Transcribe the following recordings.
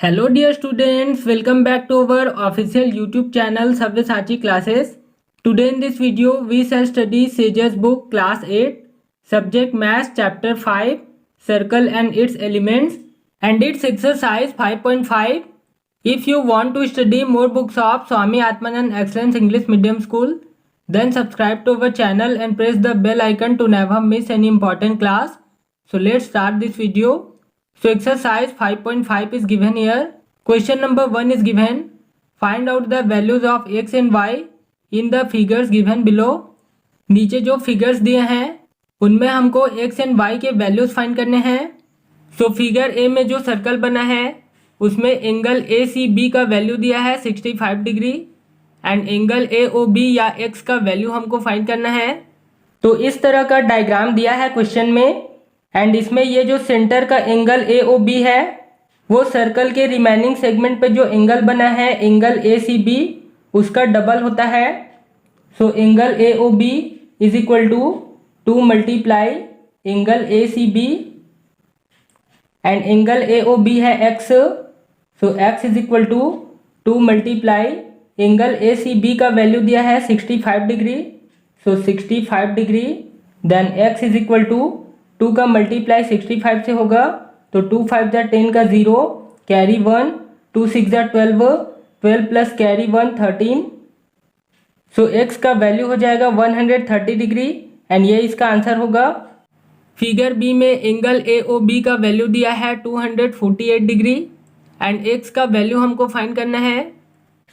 Hello dear students, welcome back to our official YouTube channel Sabyasachi classes. Today in this video we shall study Sage's book class 8, subject math chapter 5, circle and its elements and its exercise 5.5. If you want to study more books of Swami Atmanand Excellence English Medium School, then subscribe to our channel and press the bell icon to never miss any important class. So let's start this video. So exercise 5.5 is given here. Question number 1 is given. Find out the values of x and y in the figures given below. नीचे जो figures दिए हैं उनमें हमको x and y के values find करने हैं. So figure A में जो सर्कल बना है उसमें एंगल ए सी बी का वैल्यू दिया है 65 degree and angle A O B या x का वैल्यू हमको फाइंड करना है. तो इस तरह का डायग्राम दिया है क्वेश्चन में एंड इसमें ये जो सेंटर का एंगल ए ओ बी है वो सर्कल के रिमेनिंग सेगमेंट पे जो एंगल बना है एंगल ए सी बी उसका डबल होता है. So angle A O B is equal to 2 multiply angle A C B and angle A O B है x. So x is equal to 2 multiply angle A C B का value दिया है 65 degree. So 65 degree then x is equal to 2 का multiply 65 से होगा तो 2 5 जा 10 का 0 कैरी 1 2 6 जा 12 प्लस कैरी 1 13. सो x का वैल्यू हो जाएगा 130 डिग्री एंड ये इसका आंसर होगा. फिगर बी में एंगल ए ओ बी का वैल्यू दिया है 248 डिग्री एंड x का वैल्यू हमको फाइंड करना है.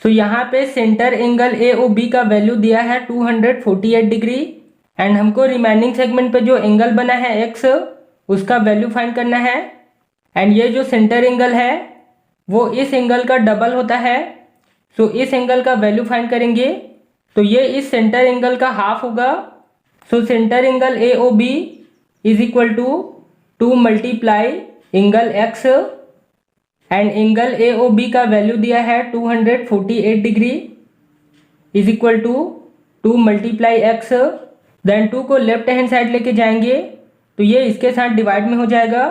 सो यहाँ पे centre angle A O B का वैल्यू दिया है 248 डिग्री एंड हमको रिमेनिंग सेगमेंट पे जो एंगल बना है x उसका वैल्यू फाइंड करना है. एंड ये जो सेंटर एंगल है वो इस एंगल का डबल होता है. सो इस एंगल का वैल्यू फाइंड करेंगे तो ये इस सेंटर एंगल का हाफ होगा. So centre angle A O B is equal to 2 multiply angle x and angle A O B का वैल्यू दिया है 248 degree is equal to 2 multiply x. Then 2 को लेफ्ट हैंड साइड लेके जाएंगे तो ये इसके साथ डिवाइड में हो जाएगा.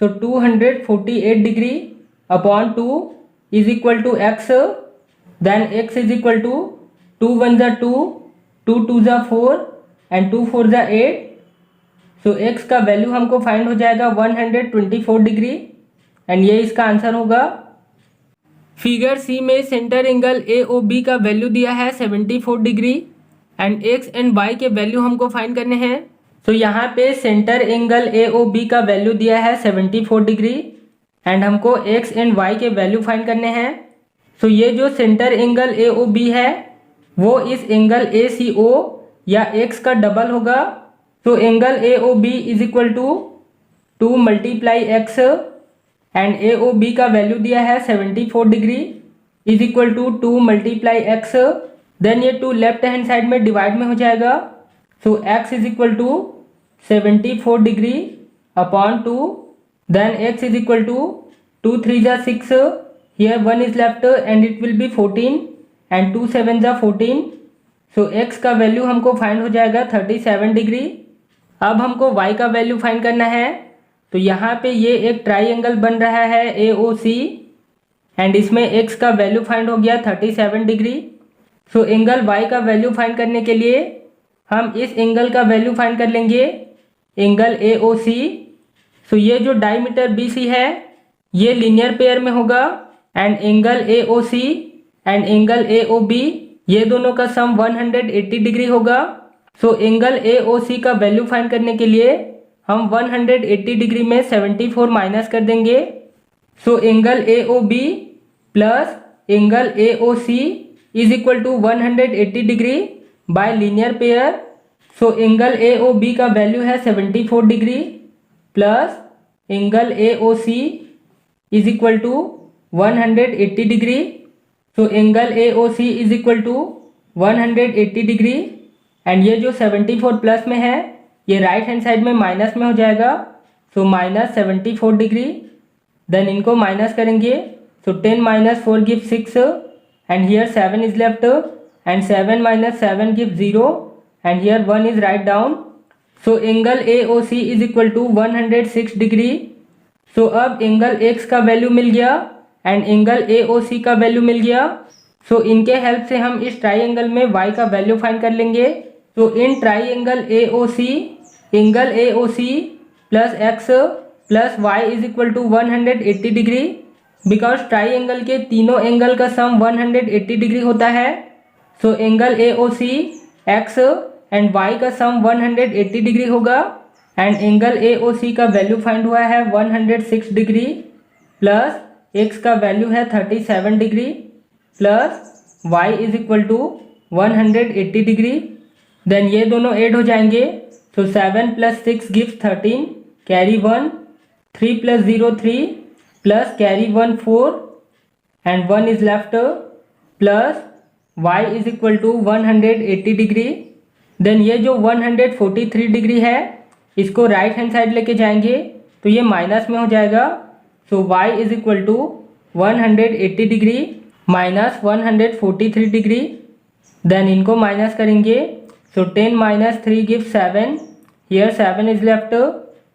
So 248 degree upon 2 is equal to x. Then x is equal to 2 1 जा 2 2 2 जा 4 एंड 2 4 जा 8. सो x का वैल्यू हमको फाइंड हो जाएगा 124 डिग्री एंड ये इसका आंसर होगा. फिगर सी में centre angle A O B का वैल्यू दिया है 74 degree and x and y के वैल्यू हमको फाइंड करने हैं. तो यहाँ पे centre angle A O B का वैल्यू दिया है 74 डिग्री एंड हमको x एंड y के वैल्यू फाइंड करने हैं. तो ये जो centre angle A O B है वो इस एंगल ए सी ओ या x का डबल होगा. तो angle A O B is equal to 2 multiply x and A O B का वैल्यू दिया है 74 degree is equal to 2 multiply x. Then ये 2 लेफ्ट हैंड साइड में डिवाइड में हो जाएगा. So x is equal to 74 degree upon 2 then x is equal to 2 3 जा 6 here 1 is left and it will be 14 and 2 7 जा 14. सो x का value हमको find हो जाएगा 37 डिग्री. अब हमको y का वैल्यू फाइंड करना है. तो यहाँ पे ये एक ट्राइंगल बन रहा है AOC एंड इसमें x का वैल्यू फाइंड हो गया 37 डिग्री. सो एंगल y का वैल्यू फाइंड करने के लिए हम इस एंगल का वैल्यू फाइंड कर लेंगे एंगल AOC. सो ये जो डायमीटर BC है ये लीनियर पेयर में होगा and angle AOC and angle AOB ये दोनों का सम 180 डिग्री होगा. सो एंगल AOC का वैल्यू फाइंड करने के लिए हम 180 डिग्री में 74 माइनस कर देंगे. So angle AOB plus angle AOC is equal to 180 degree by linear pair. So angle AOB का वैल्यू है 74 degree plus angle AOC is equal to 180 degree. So angle AOC is equal to 180 degree and ये जो 74 plus में है ये right hand side में minus में हो जाएगा. सो माइनस 74 डिग्री देन इनको माइनस करेंगे. So 10 minus 4 give 6 and here 7 is left and 7 minus 7 give 0 and here 1 is right down. So angle AOC is equal to 106 degree. So अब angle x का value मिल गया and angle AOC का value मिल गया। So इनके help से हम इस ट्राइंगल में y का वैल्यू फाइंड कर लेंगे। तो in triangle AOC, angle AOC plus x plus y is equal to 180 degree, because triangle के तीनों एंगल का सम 180 डिग्री होता है। So angle AOC x and y का सम 180 डिग्री होगा एंड एंगल AOC का वैल्यू फाइंड हुआ है 106 डिग्री प्लस x का वैल्यू है 37 degree plus y is equal to 180 degree. Then ये दोनों ऐड हो जाएंगे। तो 7 plus 6 gives 13, carry 1, 3 plus 0 3 plus carry 1 4 and 1 is left plus y is equal to 180 degree. Then ये जो 143 डिग्री है इसको राइट हैंड साइड लेके जाएंगे तो ये माइनस में हो जाएगा। So y is equal to 180 degree minus 143 degree. Then इनको माइनस करेंगे। So 10 minus 3 gives 7, here 7 is left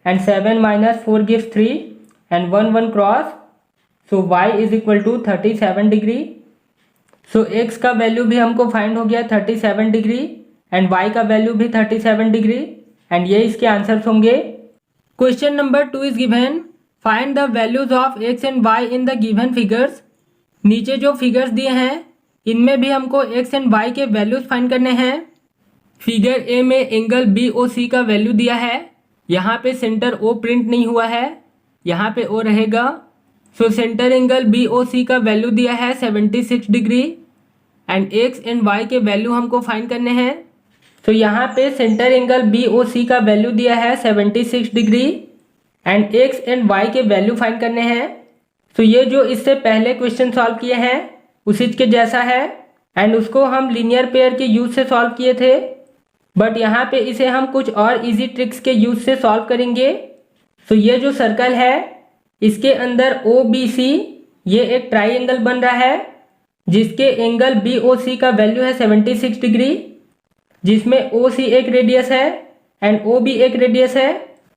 and 7 minus 4 gives 3 and 1 1 cross. So y is equal to 37 degree. So x का वैल्यू भी हमको find हो गया 37 degree and y का value भी 37 degree and ये इसके आंसर्स होंगे। Question number 2 is given, find the values of x and y in the given figures. नीचे जो फिगर्स दिए हैं इनमें भी हमको x एंड y के वैल्यूज फाइंड करने हैं। फिगर ए में एंगल BOC का वैल्यू दिया है, यहाँ पे सेंटर O प्रिंट नहीं हुआ है, यहाँ पे O रहेगा। सो सेंटर एंगल BOC का वैल्यू दिया है 76 degree and x and y के वैल्यू हमको फाइंड करने हैं। तो यहाँ पे सेंटर एंगल BOC का वैल्यू दिया है 76 degree and x and y के वैल्यू फाइंड करने हैं। तो ये जो इससे पहले क्वेश्चन सॉल्व किए हैं उसी के जैसा है एंड उसको हम लीनियर पेयर के यूज से सॉल्व किए थे, बट यहाँ पे इसे हम कुछ और इजी ट्रिक्स के यूज से सॉल्व करेंगे। तो ये जो सर्कल है इसके अंदर OBC ये एक ट्राइंगल बन रहा है जिसके एंगल BOC का वैल्यू है 76 डिग्री, जिसमें OC एक रेडियस है एंड OB एक रेडियस है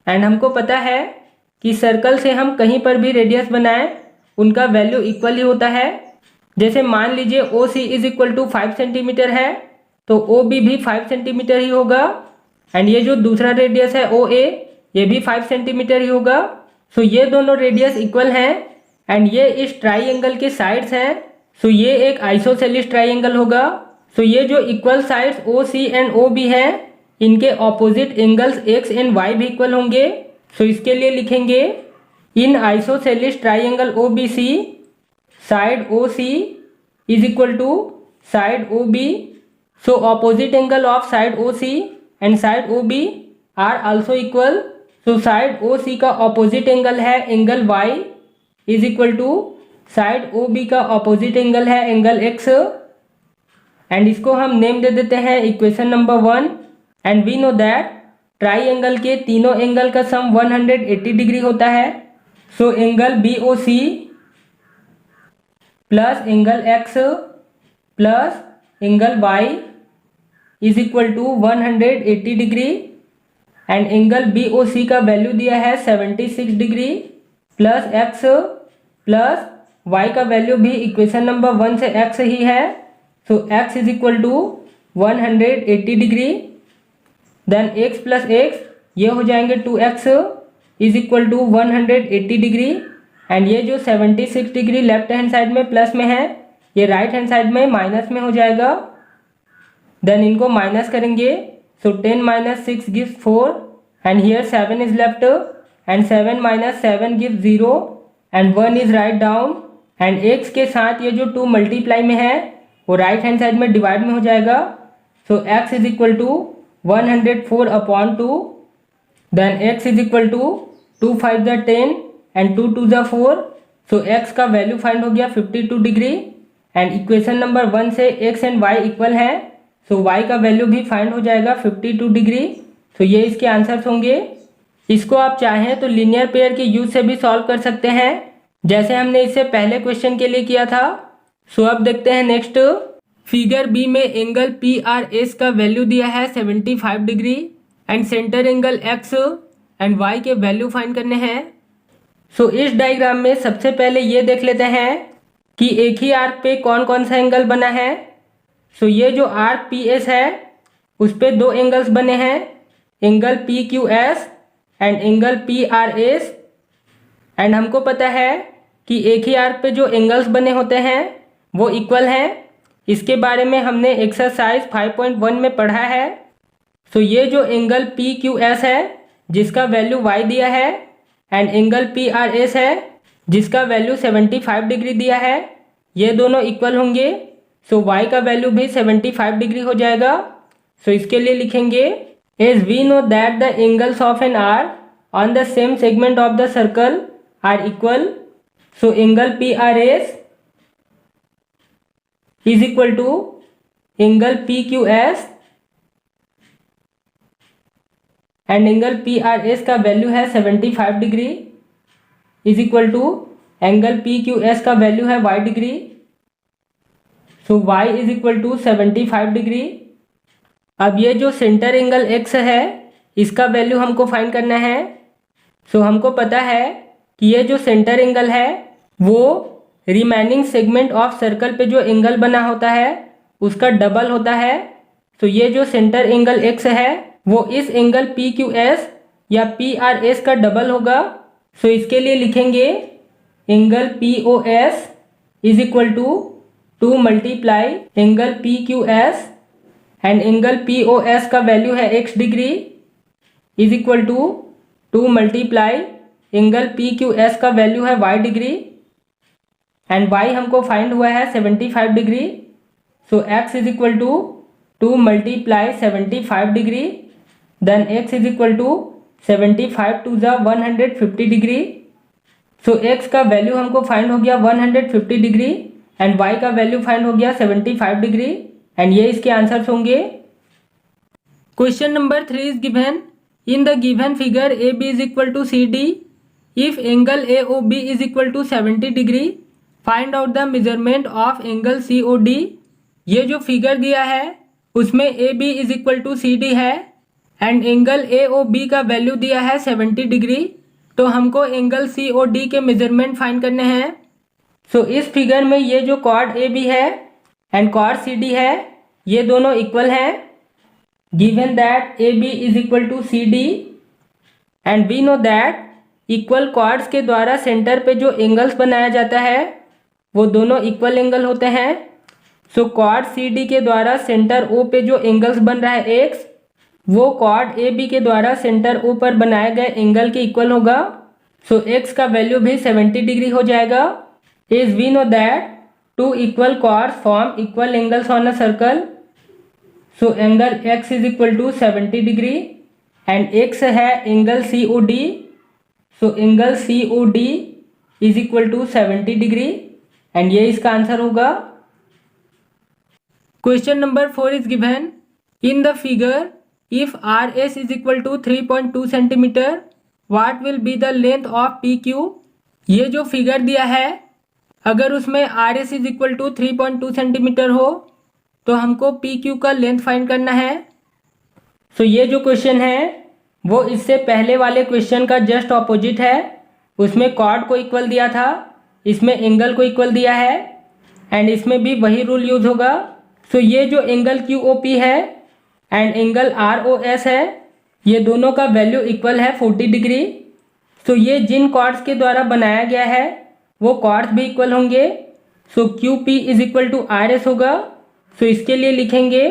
एंड हमको पता है कि सर्कल से हम कहीं पर भी रेडियस बनाएं उनका वैल्यू इक्वल ही होता है। जैसे मान लीजिए OC is equal to 5 centimetre है तो OB भी 5 सेंटीमीटर ही होगा एंड ये जो दूसरा रेडियस है OA ये भी 5 सेंटीमीटर ही होगा। सो ये दोनों रेडियस इक्वल हैं एंड ये इस ट्राइंगल के साइड्स हैं। सो ये एक आइसोसेलेस ट्राइंगल होगा। सो ये जो equal sides OC and OB हैं इनके opposite angles x and y भी इक्वल होंगे। सो इसके लिए लिखेंगे in isosceles triangle OBC side OC is equal to side OB। So opposite angle of side OC and side OB are also equal. So side OC का opposite angle है angle y is equal to side OB का opposite angle है angle x and इसको हम name दे देते हैं equation number 1 and we know that triangle के तीनों एंगल का सम 180 डिग्री होता है। So angle BOC plus angle x plus angle y is equal to 180 degree and angle BOC का वैल्यू दिया है 76 degree plus x plus y का value भी इक्वेशन नंबर 1 से x ही है। So x is equal to 180 degree then x plus x ये हो जाएंगे 2x is equal to 180 degree and ये जो 76 डिग्री लेफ्ट हैंड साइड में प्लस में है ये राइट हैंड साइड में माइनस में हो जाएगा। देन इनको माइनस करेंगे। So 10 minus 6 gives 4 and here 7 is left and 7 minus 7 gives 0 and 1 is right down and x के साथ ये जो 2 मल्टीप्लाई में है वो राइट हैंड साइड में डिवाइड में हो जाएगा। So x is equal to 104 upon 2 then x is equal to 2 5 द 10 एंड 2 2 द 4। सो x का वैल्यू फाइंड हो गया 52 डिग्री एंड इक्वेशन नंबर 1 से x एंड y इक्वल है। सो y का वैल्यू भी फाइंड हो जाएगा 52 डिग्री। तो ये इसके आंसर्स होंगे। इसको आप चाहें तो लीनियर पेयर के यूज से भी सॉल्व कर सकते हैं जैसे हमने इससे पहले क्वेश्चन के लिए किया था। सो अब देखते हैं नेक्स्ट। फिगर बी में एंगल PRS का वैल्यू दिया है 75 degree and centre angle x and y के वैल्यू फाइंड करने हैं। सो इस डायग्राम में सबसे पहले ये देख लेते हैं कि एक ही आर्क पे कौन कौन सा एंगल बना है। सो ये जो आर्क पी एस है उस पे दो एंगल्स बने हैं, angle P Q S and angle P R S. And हमको पता है कि एक ही आर्क पे जो एंगल्स बने होते हैं वो इक्वल हैं। इसके बारे में हमने एक्सरसाइज 5.1 में पढ़ा है। सो ये जो एंगल पी क्यू एस है जिसका वैल्यू y दिया है and angle P R S है जिसका वैल्यू 75 डिग्री दिया है, ये दोनों इक्वल होंगे। सो y का वैल्यू भी 75 डिग्री हो जाएगा। सो इसके लिए लिखेंगे as we know that the angles of an arc on the same segment of the circle are equal. So angle P R S is equal to angle P Q S and angle P R S का value है 75 degree is equal to angle P Q S का value है y degree. So y is equal to 75 degree. अब ये जो centre angle x है इसका value हमको फाइंड करना है। सो हमको पता है कि ये जो सेंटर एंगल है वो रिमेनिंग सेगमेंट ऑफ सर्कल पे जो एंगल बना होता है उसका डबल होता है। तो ये जो सेंटर एंगल x है वो इस एंगल पी क्यू एस या पी आर एस का डबल होगा। सो इसके लिए लिखेंगे angle P O S is equal to 2 multiply angle P Q S and angle P O S का वैल्यू है x degree is equal to 2 multiply angle P Q S का value है y degree and y हमको find हुआ है 75 degree. So x is equal to 2 multiply 75 degree then x is equal to 75 टू द 150 degree. So x का value हमको find हो गया 150 डिग्री एंड y का वैल्यू फाइंड हो गया 75 डिग्री एंड ये इसके आंसर्स होंगे। Question number 3 is given in the given figure A B is equal to C D if angle A O B is equal to 70 degree find out the measurement of angle C O D. ये जो figure दिया है उसमें A B is equal to C D है and angle A O B का value दिया है 70 degree. तो हमको एंगल सी ओ डी के मेजरमेंट फाइंड करने हैं। सो इस फिगर में ये जो कॉर्ड ए बी है एंड कॉर्ड सी डी है ये दोनों इक्वल हैं। Given that A B is equal to C D and we know that equal chords के द्वारा सेंटर पे जो एंगल्स बनाया जाता है वो दोनों इक्वल एंगल होते हैं। सो कॉर्ड सी डी के द्वारा सेंटर ओ पे जो एंगल्स बन रहा है एक्स वो कॉर्ड ए बी के द्वारा सेंटर ओ पर बनाए गए एंगल के इक्वल होगा। सो एक्स का वैल्यू भी 70 डिग्री हो जाएगा। Is we know that two equal chords form equal angles on a circle. So angle x is equal to 70 degree and x है angle C O D. So angle C O D is equal to 70 degree and ये इसका answer होगा। Question number 4 is given in the figure if RS is equal to 3.2 centimeter what will be the length of PQ। ये जो figure दिया है अगर उसमें RS is equal to 3.2 centimetre हो तो हमको PQ का लेंथ फाइंड करना है। सो ये जो क्वेश्चन है वो इससे पहले वाले क्वेश्चन का जस्ट ऑपोजिट है। उसमें कॉर्ड को इक्वल दिया था, इसमें एंगल को इक्वल दिया है एंड इसमें भी वही रूल यूज होगा। सो ये जो एंगल QOP है एंड एंगल ROS है ये दोनों का वैल्यू इक्वल है 40 डिग्री। सो ये जिन कॉर्ड्स के द्वारा बनाया गया है वो कॉर्ड्स भी इक्वल होंगे। So QP is equal to RS होगा। सो इसके लिए लिखेंगे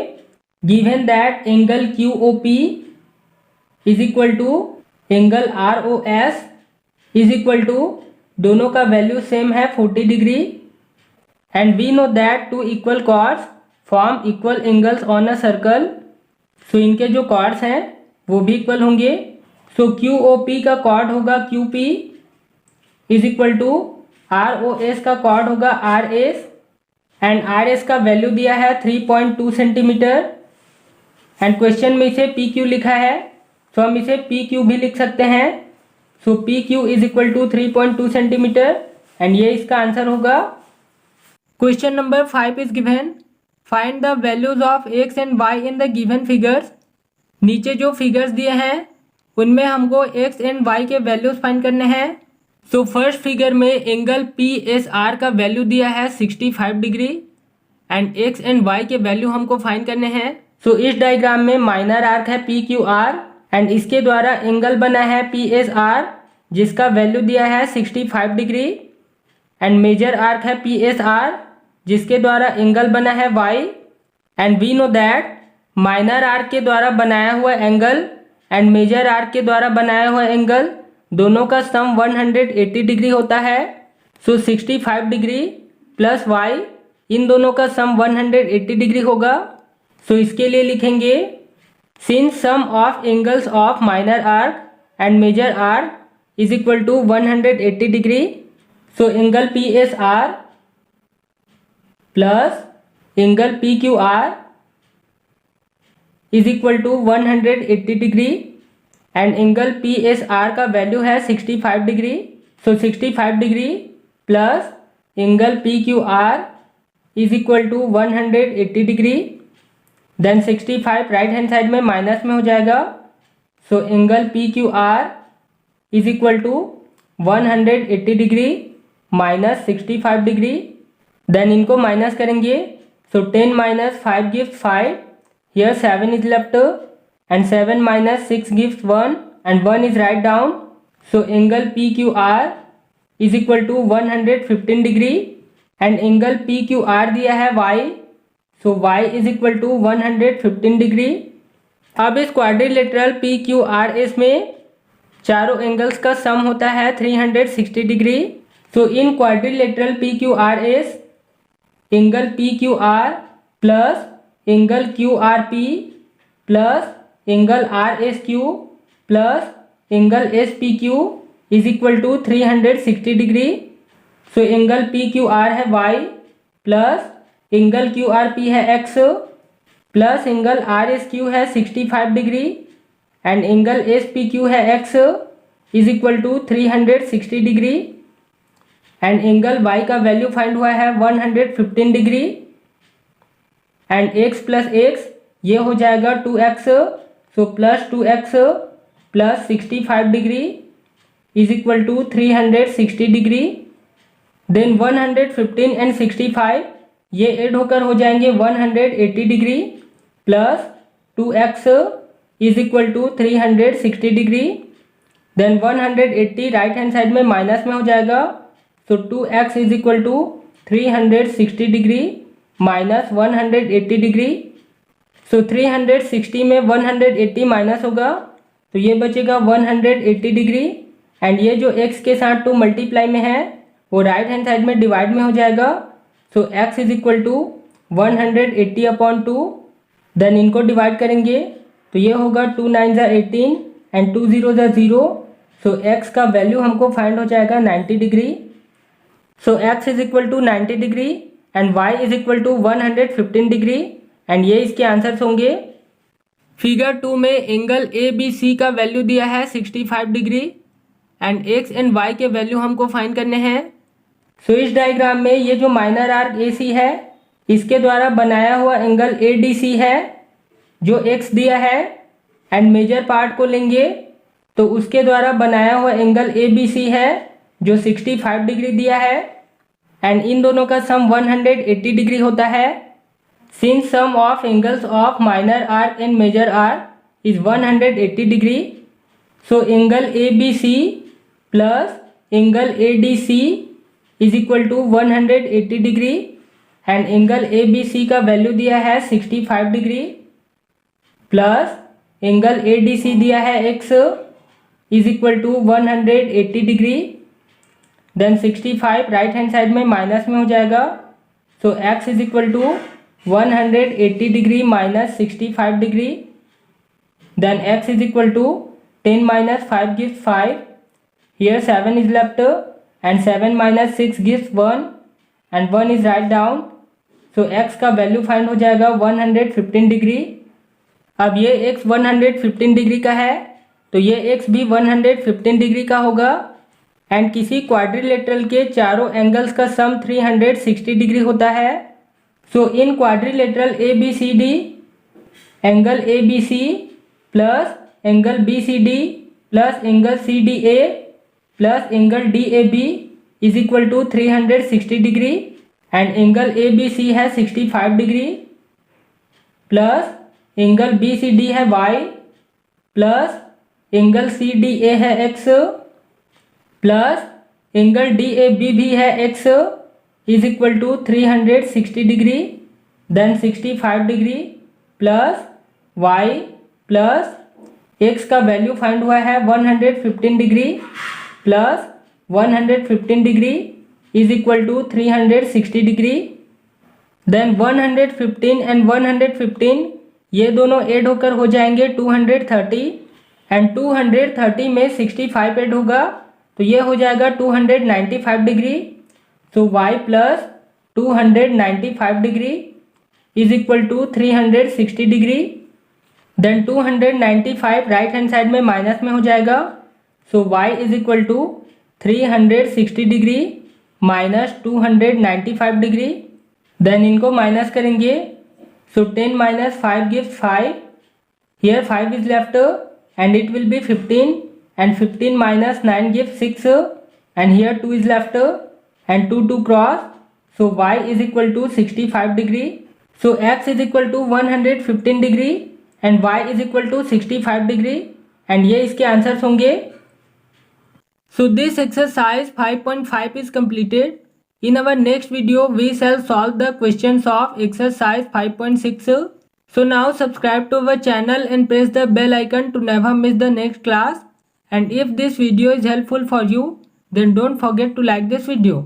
given that angle QOP is equal to angle ROS is equal to दोनों का वैल्यू सेम है 40 degree and we know that two equal chords form equal angles on a circle. So इनके जो कॉर्ड्स हैं वो भी इक्वल होंगे। सो QOP का कॉर्ड होगा QP is equal to ROS का कॉर्ड होगा RS एंड RS का वैल्यू दिया है 3.2 सेंटीमीटर एंड क्वेश्चन में इसे PQ लिखा है तो हम इसे PQ भी लिख सकते हैं। So PQ is equal to 3.2 centimetre and ये इसका आंसर होगा। Question number 5 is given find the values of X and Y in the given figures. नीचे जो फिगर्स दिए हैं उनमें हमको एक्स एंड वाई के वैल्यूज फाइंड करने हैं। सो फर्स्ट फिगर में एंगल PSR का वैल्यू दिया है 65 degree and X and Y के वैल्यू हमको फाइंड करने हैं। सो इस डायग्राम में माइनर आर्क है PQR एंड इसके द्वारा एंगल बना है PSR जिसका वैल्यू दिया है 65 डिग्री एंड मेजर आर्क है PSR जिसके द्वारा एंगल बना है Y and we know that minor arc के द्वारा बनाया हुआ एंगल एंड मेजर आर्क के द्वारा बनाया हुआ एंगल दोनों का सम 180 डिग्री होता है। सो 65 डिग्री प्लस Y इन दोनों का सम 180 डिग्री होगा। सो इसके लिए लिखेंगे since sum of angles of minor arc and major arc is equal to 180 degree. So angle PSR plus angle PQR is equal to 180 degree and angle PSR का value है 65 degree. So 65 degree plus angle PQR is equal to 180 degree. Then 65 right hand side में minus में हो जाएगा। So angle PQR is equal to 180 degree minus 65 degree. Then इनको minus करेंगे। So 10 minus 5 gives 5, here 7 is left and 7 minus 6 gives 1 and 1 is right down. So angle PQR is equal to 115 degree and angle PQR दिया है Y। So Y is equal to 115 degree. अब इस quadrilateral PQRS में चारों angles का सम होता है 360 degree. So in quadrilateral PQRS angle PQR plus angle QRP plus angle RSQ plus angle SPQ is equal to 360 degree. So angle PQR है Y plus angle QRP है X plus angle RSQ है 65 degree and angle SPQ है X is equal to 360 degree and angle Y का value find हुआ है 115 degree and x plus x ये हो जाएगा 2x। So plus 2x plus 65 degree is equal to 360 degree. Then 115 and 65 ये add होकर हो जाएंगे 180 degree plus 2x is equal to 360 degree. Then 180 right hand side में माइनस में हो जाएगा। So 2x is equal to 360 degree minus 180 degree. So 360 में 180 minus होगा तो ये बचेगा 180 डिग्री एंड ये जो x के साथ 2 मल्टीप्लाई में है वो राइट हैंड साइड में डिवाइड में हो जाएगा। So x is equal to 180 upon 2। Then इनको डिवाइड करेंगे तो ये होगा 2 9 ज़ा 18 एंड 2 0 ज़ा 0। सो x का वैल्यू हमको फाइंड हो जाएगा 90 degree. So x is equal to 90 degree and y is equal to 115 degree and ये इसके आंसर्स होंगे। फिगर 2 में एंगल ABC का वैल्यू दिया है 65 degree and x and y के वैल्यू हमको फाइंड करने हैं। सो इस डायग्राम में ये जो माइनर आर्क AC है इसके द्वारा बनाया हुआ एंगल ADC है जो x दिया है एंड मेजर पार्ट को लेंगे तो उसके द्वारा बनाया हुआ एंगल ABC है जो 65 डिग्री दिया है एंड इन दोनों का सम 180 डिग्री होता है। Since sum of angles of minor arc and major arc is 180 degree so angle ABC plus angle ADC is equal to 180 degree and angle ABC का value दिया है 65 degree plus angle ADC दिया है x is equal to 180 degree. Then 65 right hand side में minus में हो जाएगा। So x is equal to 180 degree minus 65 degree. Then x is equal to 10 minus 5 gives 5, here 7 is left and 7 minus 6 gives 1 and 1 is right down. So x का value find हो जाएगा 115 degree. अब ये x 115 degree का है तो ये x भी 115 डिग्री का होगा एंड किसी क्वाड्रिलेटरल के चारों एंगल्स का सम 360 डिग्री होता है। So in quadrilateral ABCD angle ABC plus angle BCD plus angle CDA plus angle DAB is equal to 360 degree and angle ABC है 65 degree plus angle BCD है Y plus angle CDA है X plus angle DAB भी है X is equal to 360 degree then 65 degree plus Y plus x का value find हुआ है 115 degree plus 115 degree is equal to 360 degree. Then 115 and 115 ये दोनों add होकर हो जाएंगे 230 एंड 230 में 65 ऐड होगा तो ये हो जाएगा 295 degree. So y plus 295 degree is equal to 360 degree. Then 295 right hand side में माइनस में हो जाएगा so y is equal to 360 degree minus 295 degree. Then इनको माइनस करेंगे so 10 minus 5 gives 5 here 5 is left and it will be 15 and 15 minus 9 gives 6 and here 2 is left and 2 cross so y is equal to 65 degree. So x is equal to 115 degree and y is equal to 65 degree and ये इसके answers होंगे। So this exercise 5.5 is completed. In our next video we shall solve the questions of exercise 5.6। So now subscribe to our channel and press the bell icon to never miss the next class and if this video is helpful for you then don't forget to like this video.